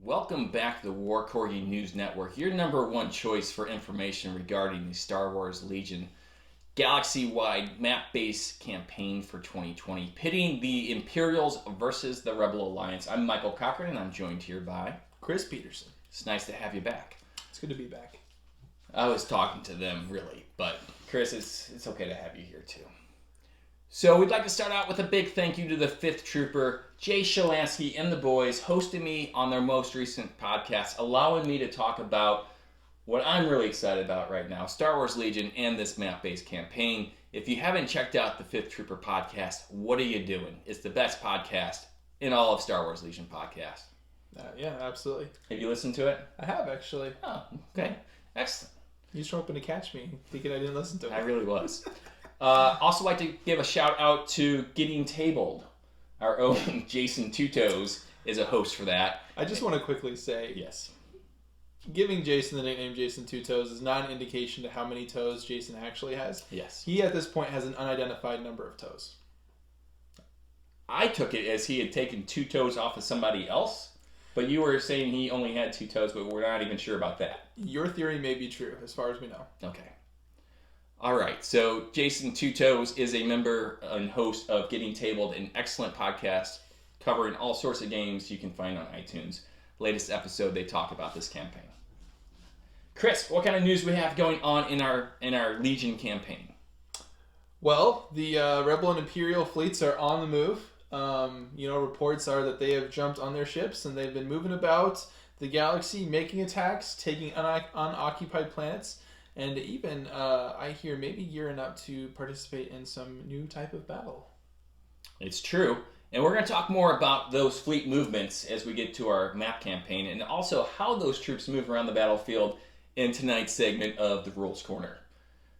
Welcome back to the War Corgi News Network, your number one choice for information regarding the Star Wars Legion galaxy-wide map-based campaign for 2020, pitting the Imperials versus the Rebel Alliance. I'm Michael Cochran, and I'm joined here by Chris Peterson. It's nice to have you back. It's good to be back. I was talking to them, really, but Chris, it's okay to have you here, too. So we'd like to start out with a big thank you to the 5th Trooper, Jay Shalansky, and the boys hosting me on their most recent podcast, allowing me to talk about what I'm really excited about right now, Star Wars Legion and this map-based campaign. If you haven't checked out the 5th Trooper podcast, what are you doing? It's the best podcast in all of Star Wars Legion podcasts. Yeah, absolutely. Have you listened to it? I have, actually. Oh, okay. Excellent. You just were hoping to catch me, thinking I didn't listen to it. I really was. Also like to give a shout out to Getting Tabled. Our own Jason Two Toes is a host for that. I just want to quickly say, Yes. Giving Jason the nickname Jason Two Toes is not an indication to how many toes Jason actually has. Yes. He, at this point, has an unidentified number of toes. I took it as he had taken 2 toes off of somebody else, but you were saying he only had 2 toes, but we're not even sure about that. Your theory may be true, as far as we know. Okay. All right. So Jason Two Toes is a member and host of Getting Tabled, an excellent podcast covering all sorts of games you can find on iTunes. Latest episode, they talk about this campaign. Chris, what kind of news we have going on in our Legion campaign? Well, the Rebel and Imperial fleets are on the move. Reports are that they have jumped on their ships and they've been moving about the galaxy, making attacks, taking unoccupied planets, and even, I hear, maybe gearing up to participate in some new type of battle. It's true. And we're going to talk more about those fleet movements as we get to our map campaign, and also how those troops move around the battlefield in tonight's segment of the Rules Corner.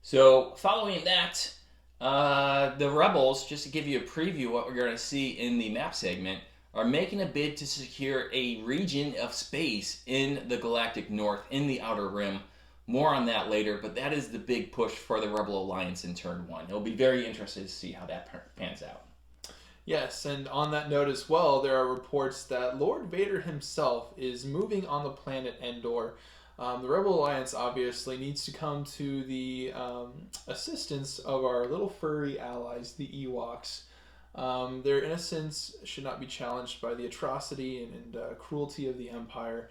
So following that, the Rebels, just to give you a preview of what we're going to see in the map segment, are making a bid to secure a region of space in the Galactic North, in the Outer Rim. More on that later, but that is the big push for the Rebel Alliance in Turn 1. It'll be very interesting to see how that pans out. Yes, and on that note as well, there are reports that Lord Vader himself is moving on the planet Endor. The Rebel Alliance obviously needs to come to the assistance of our little furry allies, the Ewoks. Their innocence should not be challenged by the atrocity and cruelty of the Empire.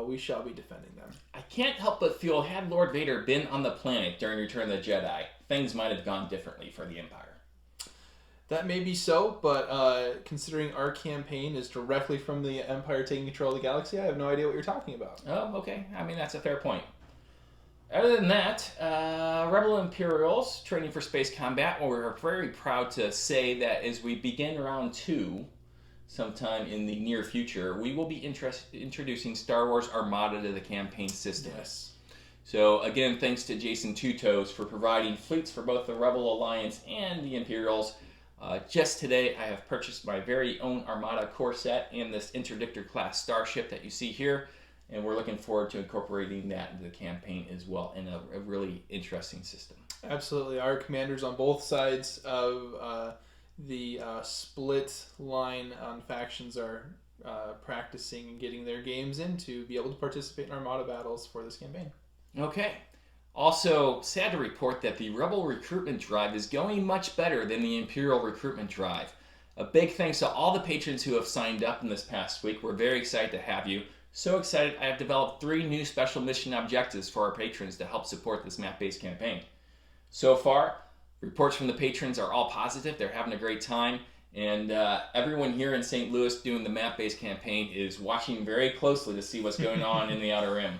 We shall be defending them. I can't help but feel, had Lord Vader been on the planet during Return of the Jedi, things might have gone differently for the Empire. That may be so, but considering our campaign is directly from the Empire taking control of the galaxy, I have no idea what you're talking about. Oh, okay. I mean, that's a fair point. Other than that, Rebel Imperials training for space combat. Well, we're very proud to say that as we begin round 2, sometime in the near future, we will be introducing Star Wars Armada to the campaign system. Yes. So again, thanks to Jason Two Toes for providing fleets for both the Rebel Alliance and the Imperials. Just today, I have purchased my very own Armada core set and this Interdictor class starship that you see here, and we're looking forward to incorporating that into the campaign as well in a really interesting system. Absolutely. Our commanders on both sides of the split line on factions are practicing and getting their games in to be able to participate in Armada battles for this campaign. Okay. Also, sad to report that the Rebel recruitment drive is going much better than the Imperial recruitment drive. A big thanks to all the patrons who have signed up in this past week. We're very excited to have you. So excited, I have developed 3 new special mission objectives for our patrons to help support this map-based campaign. So far, reports from the patrons are all positive. They're having a great time. And everyone here in St. Louis doing the map-based campaign is watching very closely to see what's going on in the Outer Rim.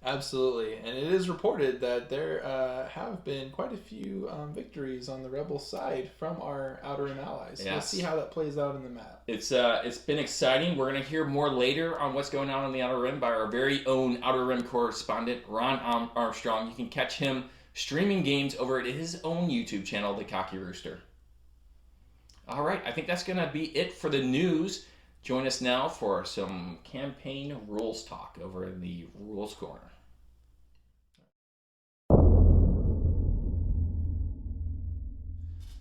Absolutely, and it is reported that there have been quite a few victories on the Rebel side from our Outer Rim allies. Yes. We'll see how that plays out in the map. It's been exciting. We're going to hear more later on what's going on in the Outer Rim by our very own Outer Rim correspondent, Ron Armstrong. You can catch him streaming games over at his own YouTube channel, the Cocky Rooster. All right, I think that's going to be it for the news. Join us now for some campaign rules talk over in the Rules Corner.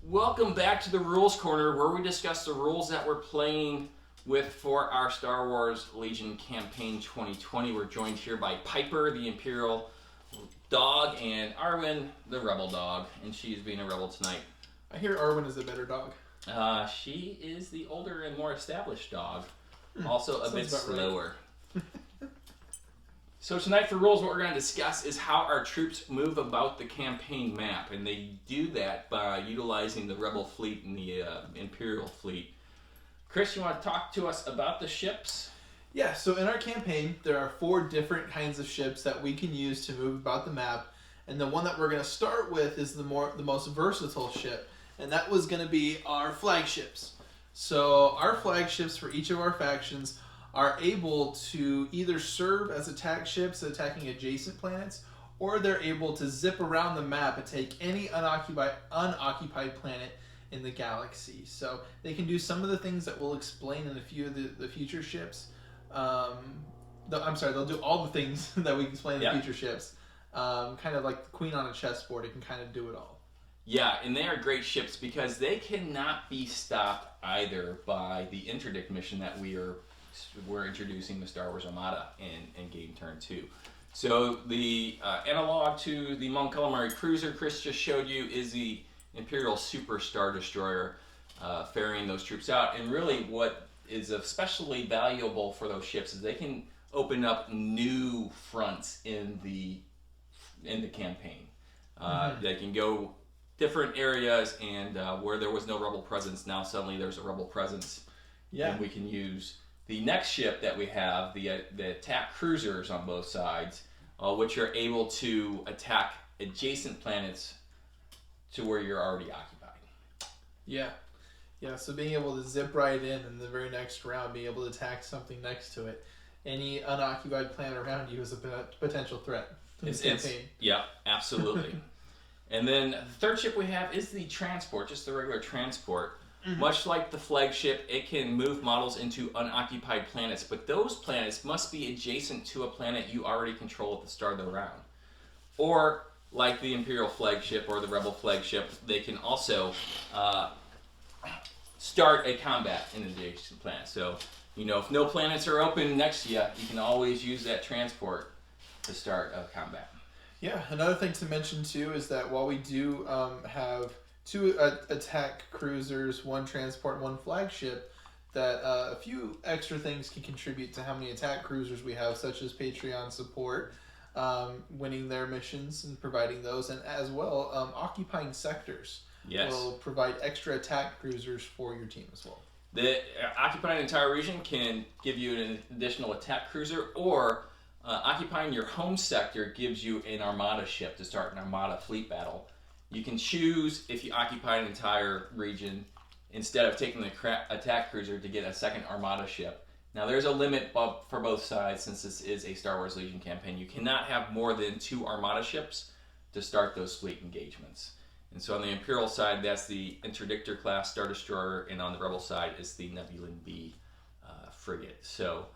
Welcome back to the Rules Corner, where we discuss the rules that we're playing For our Star Wars Legion Campaign 2020. We're joined here by Piper, the Imperial dog, and Arwen, the Rebel dog, and she's being a rebel tonight. I hear Arwen is a better dog. She is the older and more established dog, also a bit slower. Right. So tonight for rules, what we're going to discuss is how our troops move about the campaign map, and they do that by utilizing the Rebel fleet and the Imperial fleet. Chris, you want to talk to us about the ships? Yeah, so in our campaign, there are 4 different kinds of ships that we can use to move about the map, and the one that we're going to start with is the most versatile ship, and that was going to be our flagships. So our flagships for each of our factions are able to either serve as attack ships attacking adjacent planets, or they're able to zip around the map and take any unoccupied planet in the galaxy. So they can do some of the things that we'll explain in a few of the future ships. They'll do all the things that we explain in the future ships. Kind of like the queen on a chessboard, it can kind of do it all. Yeah, and they are great ships because they cannot be stopped either by the interdict mission that we're introducing the Star Wars Armada in game turn 2. So the analog to the Mon Calamari cruiser Chris just showed you is the Imperial Super Star Destroyer ferrying those troops out. And really what is especially valuable for those ships is they can open up new fronts in the campaign. They can go different areas, and where there was no Rebel presence, now suddenly there's a Rebel presence. Yeah. And we can use the next ship that we have, the attack cruisers on both sides, which are able to attack adjacent planets to where you're already occupied. Yeah. Yeah, so being able to zip right in the very next round, being able to attack something next to it. Any unoccupied planet around you is a potential threat to the campaign. Yeah, absolutely. And then the third ship we have is the transport, just the regular transport. Mm-hmm. Much like the flagship, it can move models into unoccupied planets, but those planets must be adjacent to a planet you already control at the start of the round. Or, like the Imperial flagship or the Rebel flagship, they can also start a combat in an adjacent planet. So, if no planets are open next to you, you can always use that transport to start a combat. Yeah, another thing to mention too is that while we do have 2 attack cruisers, 1 transport, 1 flagship, that a few extra things can contribute to how many attack cruisers we have, such as Patreon support, winning their missions and providing those, and as well occupying sectors. Yes. Will provide extra attack cruisers for your team as well. The occupying an entire region can give you an additional attack cruiser, or occupying your home sector gives you an Armada ship to start an Armada fleet battle. You can choose, if you occupy an entire region, instead of taking the attack cruiser, to get a second Armada ship. Now there's a limit for both sides since this is a Star Wars Legion campaign. You cannot have more than 2 Armada ships to start those fleet engagements. And so on the Imperial side, that's the Interdictor class Star Destroyer, and on the Rebel side is the Nebulan B frigate. So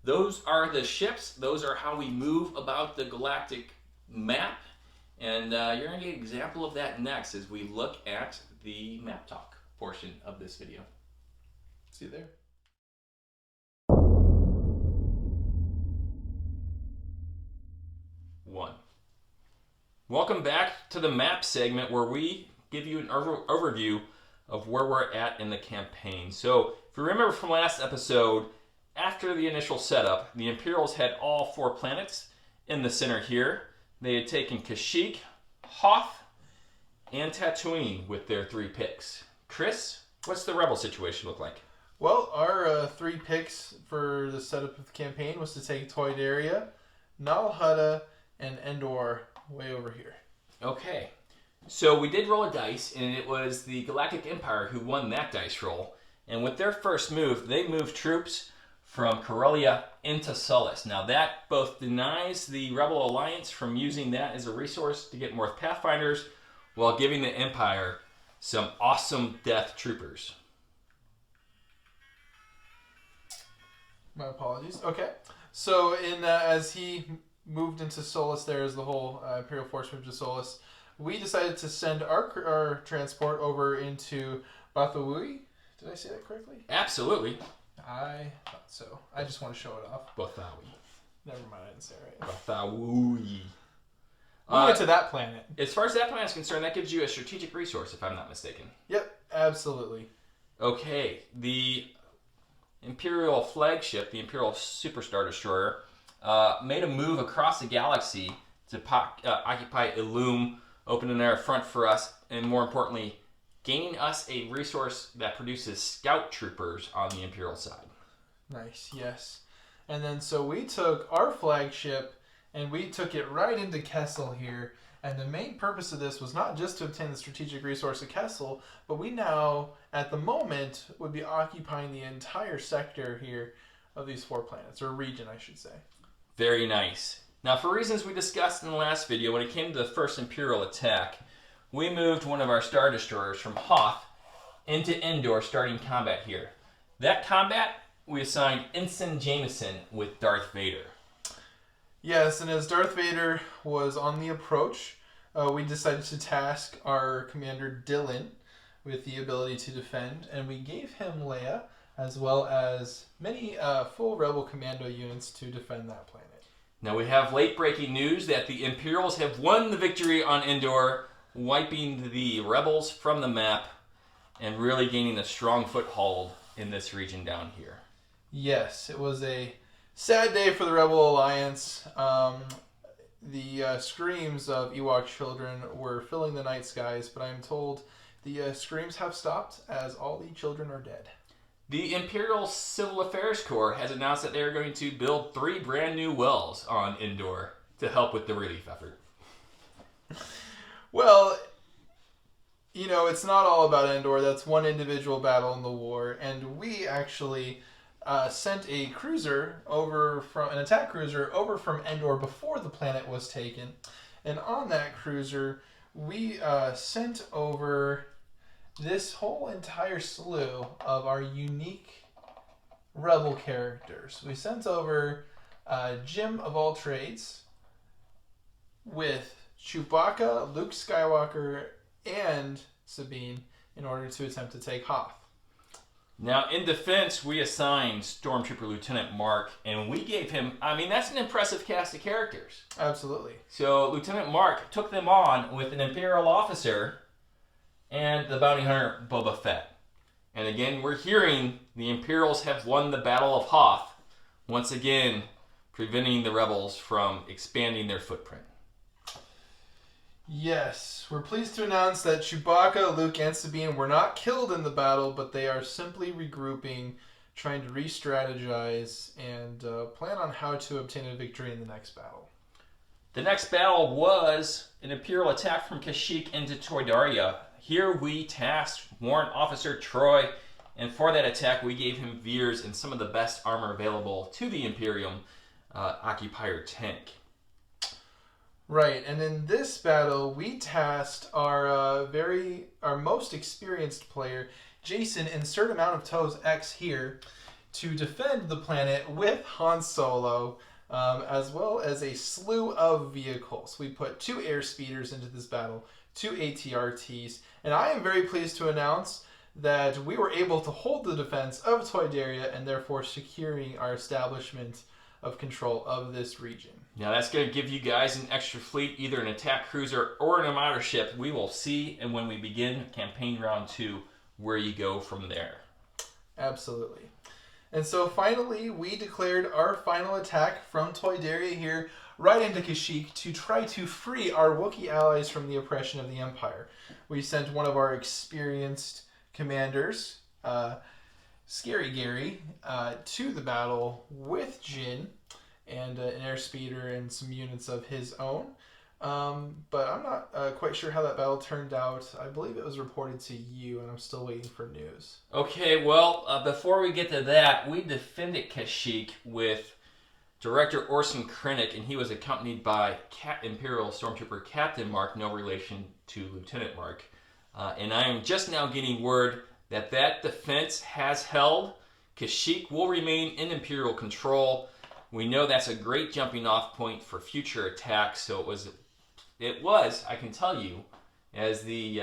those are the ships. Those are how we move about the galactic map. And you're going to get an example of that next as we look at the map talk portion of this video. See you there. Welcome back to the map segment where we give you an overview of where we're at in the campaign. So if you remember from last episode, after the initial setup, the Imperials had all 4 planets in the center here. They had taken Kashyyyk, Hoth, and Tatooine with their 3 picks. Chris, what's the Rebel situation look like? Well, our 3 picks for the setup of the campaign was to take Toydaria, Nal Hutta, and Endor way over here. Okay. So we did roll a dice, and it was the Galactic Empire who won that dice roll. And with their first move, they moved troops from Corellia into Sullust. Now that both denies the Rebel Alliance from using that as a resource to get more Pathfinders, while giving the Empire some awesome Death Troopers. My apologies. Okay. So as he moved into Sullust, there as the whole Imperial force moved to Sullust, we decided to send our transport over into Bathawui. Did I say that correctly? Absolutely. I thought so. I just want to show it off. Bathawi. Never mind, I didn't say it right. Bathawi. We went to that planet. As far as that planet is concerned, that gives you a strategic resource, if I'm not mistaken. Yep, absolutely. Okay, the Imperial flagship, the Imperial Superstar Destroyer, made a move across the galaxy to occupy Illum, opening their front for us, and more importantly, gaining us a resource that produces scout troopers on the Imperial side. Nice, yes. And then so we took our flagship and we took it right into Kessel here. And the main purpose of this was not just to obtain the strategic resource of Kessel, but we now, at the moment, would be occupying the entire sector here of these 4 planets, or region, I should say. Very nice. Now, for reasons we discussed in the last video, when it came to the first Imperial attack, we moved one of our Star Destroyers from Hoth into Endor, starting combat here. That combat, we assigned Ensign Jameson with Darth Vader. Yes, and as Darth Vader was on the approach, we decided to task our commander Dylan with the ability to defend, and we gave him Leia, as well as many full Rebel Commando units to defend that planet. Now we have late-breaking news that the Imperials have won the victory on Endor, wiping the Rebels from the map and really gaining a strong foothold in this region down here. Yes, it was a sad day for the Rebel Alliance. The screams of Ewok children were filling the night skies, but I'm told the screams have stopped as all the children are dead. The Imperial Civil Affairs Corps has announced that they're going to build 3 brand new wells on Endor to help with the relief effort. Well, you know, it's not all about Endor. That's one individual battle in the war, and we actually sent a cruiser over from an attack cruiser over from Endor before the planet was taken, and on that cruiser we sent over this whole entire slew of our unique Rebel characters. We sent over Jim of all trades with Chewbacca, Luke Skywalker, and Sabine in order to attempt to take Hoth. Now, in defense, we assigned Stormtrooper Lieutenant Mark, and we gave him, I mean, that's an impressive cast of characters. Absolutely. So, Lieutenant Mark took them on with an Imperial officer and the bounty hunter Boba Fett. And again, we're hearing the Imperials have won the Battle of Hoth, once again, preventing the Rebels from expanding their footprint. Yes, we're pleased to announce that Chewbacca, Luke, and Sabine were not killed in the battle, but they are simply regrouping, trying to re-strategize, and plan on how to obtain a victory in the next battle. The next battle was an Imperial attack from Kashyyyk into Toydaria. Here we tasked Warrant Officer Troy, and for that attack we gave him Veers and some of the best armor available to the Imperium occupier tank. Right, and in this battle, we tasked our most experienced player, Jason, insert amount of toes X here, to defend the planet with Han Solo, as well as a slew of vehicles. We put 2 air speeders into this battle, 2 ATRTs, and I am very pleased to announce that we were able to hold the defense of Toydaria and therefore securing our establishment of control of this region. Now that's going to give you guys an extra fleet, either an attack cruiser or an armada ship. We will see, and when we begin campaign round 2, where you go from there. Absolutely. And so finally, we declared our final attack from Toydaria here, right into Kashyyyk, to try to free our Wookiee allies from the oppression of the Empire. We sent one of our experienced commanders, Scary Gary, to the battle with Jin, and an airspeeder and some units of his own. But I'm not quite sure how that battle turned out. I believe it was reported to you, and I'm still waiting for news. Okay, well, before we get to that, we defended Kashyyyk with Director Orson Krennic, and he was accompanied by Imperial Stormtrooper Captain Mark, no relation to Lieutenant Mark. And I am just now getting word that that defense has held. Kashyyyk will remain in Imperial control. We know that's a great jumping off point for future attacks, so it was, I can tell you, as the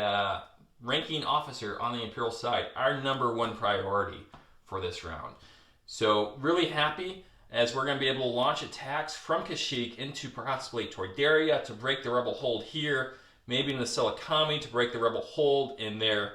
ranking officer on the Imperial side, our #1 priority for this round. So really happy as we're going to be able to launch attacks from Kashyyyk into possibly Toydaria to break the rebel hold here, maybe in the Silicami to break the rebel hold in their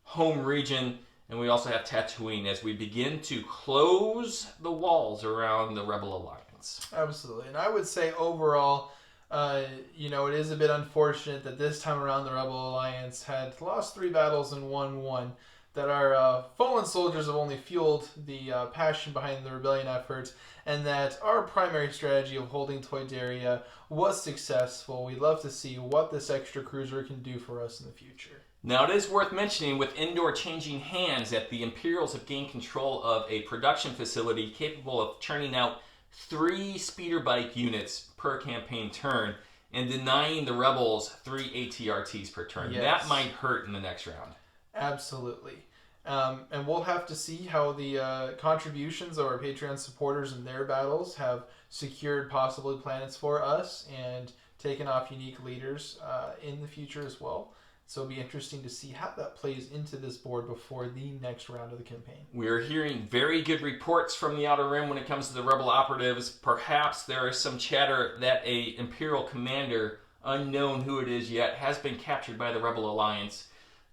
home region, and we also have Tatooine as we begin to close the walls around the Rebel Alliance. Absolutely, and I would say overall, it is a bit unfortunate that this time around the Rebel Alliance had lost 3 battles and won 1. That our fallen soldiers have only fueled the passion behind the rebellion efforts, and that our primary strategy of holding Toydaria was successful. We'd love to see what this extra cruiser can do for us in the future. Now, it is worth mentioning with Endor changing hands that the Imperials have gained control of a production facility capable of churning out 3 speeder bike units per campaign turn and denying the Rebels 3 ATRTs per turn. Yes. That might hurt in the next round. Absolutely. And we'll have to see how the contributions of our Patreon supporters in their battles have secured possibly planets for us and taken off unique leaders in the future as well. So it'll be interesting to see how that plays into this board before the next round of the campaign. We're hearing very good reports from the Outer Rim when it comes to the Rebel operatives. Perhaps there is some chatter that a Imperial commander, unknown who it is yet, has been captured by the Rebel Alliance.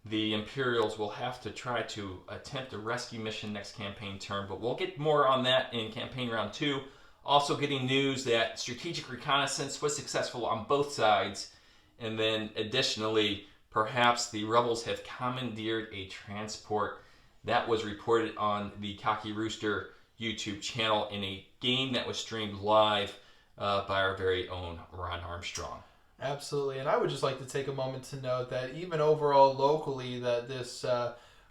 The Imperials will have to try to attempt a rescue mission next campaign turn, but we'll get more on that in campaign round 2. Also getting news that strategic reconnaissance was successful on both sides, and then additionally, perhaps the Rebels have commandeered a transport. That was reported on the Cocky Rooster YouTube channel in a game that was streamed live by our very own Ron Armstrong. Absolutely, and I would just like to take a moment to note that even overall locally, that this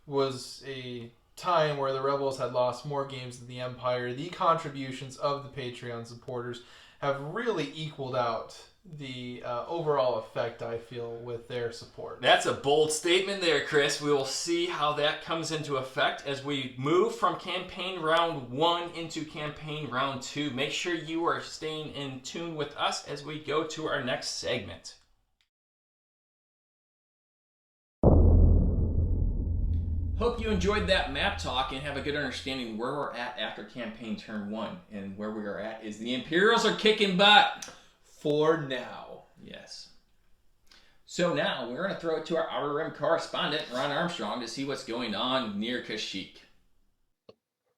was a time where the Rebels had lost more games than the Empire. The contributions of the Patreon supporters have really equaled out the overall effect, I feel, with their support. That's a bold statement there, Chris. We will see how that comes into effect as we move from campaign round 1 into campaign round 2. Make sure you are staying in tune with us as we go to our next segment. Hope you enjoyed that map talk and have a good understanding where we're at after campaign turn 1. And where we are at is the Imperials are kicking butt. For now. Yes. So now we're going to throw it to our Outer Rim correspondent, Ron Armstrong, to see what's going on near Kashyyyk.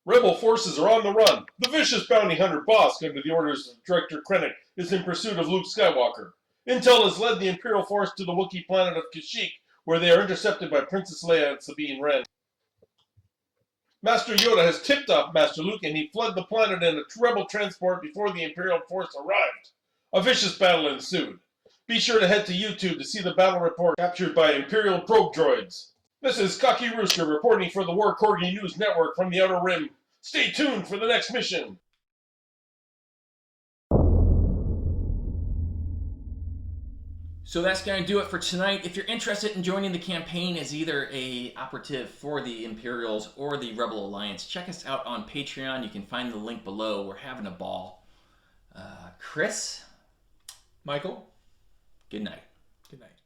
Rebel forces are on the run. The vicious bounty hunter Bosk, under the orders of Director Krennic, is in pursuit of Luke Skywalker. Intel has led the Imperial force to the Wookiee planet of Kashyyyk, where they are intercepted by Princess Leia and Sabine Wren. Master Yoda has tipped off Master Luke, and he fled the planet in a rebel transport before the Imperial force arrived. A vicious battle ensued. Be sure to head to YouTube to see the battle report captured by Imperial probe droids. This is Cocky Rooster reporting for the War Corgi News Network from the Outer Rim. Stay tuned for the next mission. So that's going to do it for tonight. If you're interested in joining the campaign as either a operative for the Imperials or the Rebel Alliance, check us out on Patreon. You can find the link below. We're having a ball. Chris? Michael? Good night. Good night.